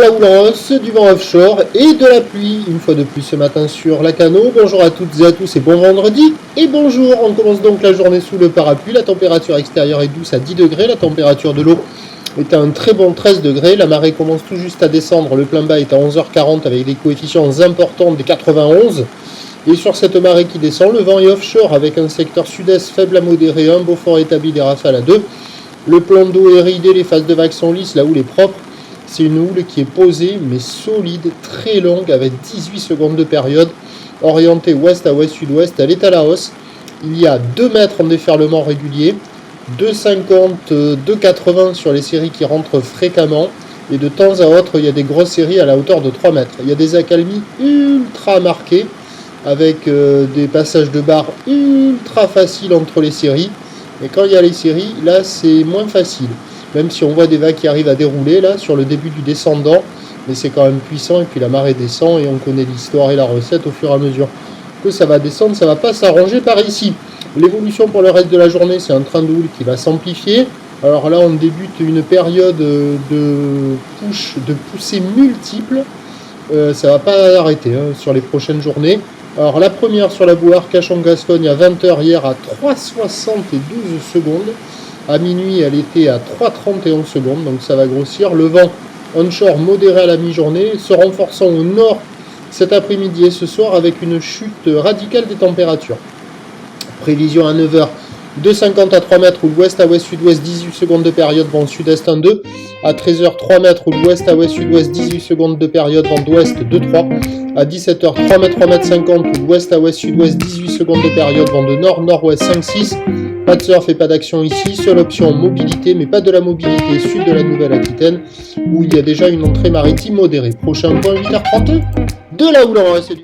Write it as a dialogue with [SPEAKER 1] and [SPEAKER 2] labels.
[SPEAKER 1] la houle en hausse, du vent offshore et de la pluie, une fois de plus ce matin sur la Cano. Bonjour à toutes et à tous et bon vendredi et bonjour. On commence donc la journée sous le parapluie. La température extérieure est douce à 10 degrés, la température de l'eau est à un très bon 13 degrés. La marée commence tout juste à descendre, le plein bas est à 11h40 avec des coefficients importants des 91. Et sur cette marée qui descend, le vent est offshore avec un secteur sud-est faible à modéré, un beau fort établi des rafales à 2. Le plan d'eau est ridé, les phases de vagues sont lisses, la houle est propre. C'est une houle qui est posée mais solide, très longue, avec 18 secondes de période, orientée ouest à ouest-sud-ouest. Elle est à la hausse. Il y a 2 mètres en déferlement régulier, 2,50, 2,80 sur les séries qui rentrent fréquemment. Et de temps à autre, il y a des grosses séries à la hauteur de 3 mètres. Il y a des accalmies ultra marquées, avec des passages de barres ultra faciles entre les séries. Et quand il y a les séries, là c'est moins facile. Même si on voit des vagues qui arrivent à dérouler là sur le début du descendant, mais c'est quand même puissant et puis la marée descend et on connaît l'histoire et la recette au fur et à mesure que ça va descendre, ça va pas s'arranger par ici. L'évolution pour le reste de la journée, c'est un train de houle qui va s'amplifier. Alors là on débute une période de poussée multiples, ça va pas arrêter sur les prochaines journées. Alors la première sur la boue Arcachon-Gascogne à 20h hier à 3,72 secondes. À minuit, elle était à 3,31 secondes, donc ça va grossir. Le vent onshore modéré à la mi-journée, se renforçant au nord cet après-midi et ce soir avec une chute radicale des températures. Prévision à 9h, 2,50 à 3 mètres ou l'ouest à ouest-sud-ouest, 18 secondes de période, vent sud-est 1,2. À 13h, 3 mètres ou l'ouest à ouest-sud-ouest, 18 secondes de période, vent d'ouest 2,3. À 17h, 3 mètres, 3 mètres 50 ou l'ouest à ouest-sud-ouest, 18 secondes de période, vent de nord-nord-ouest 5,6. Pas de surf et pas d'action ici, seule option mobilité, mais pas de la mobilité sud de la Nouvelle-Aquitaine, où il y a déjà une entrée maritime modérée. Prochain point 8h30 de la houle en hausse.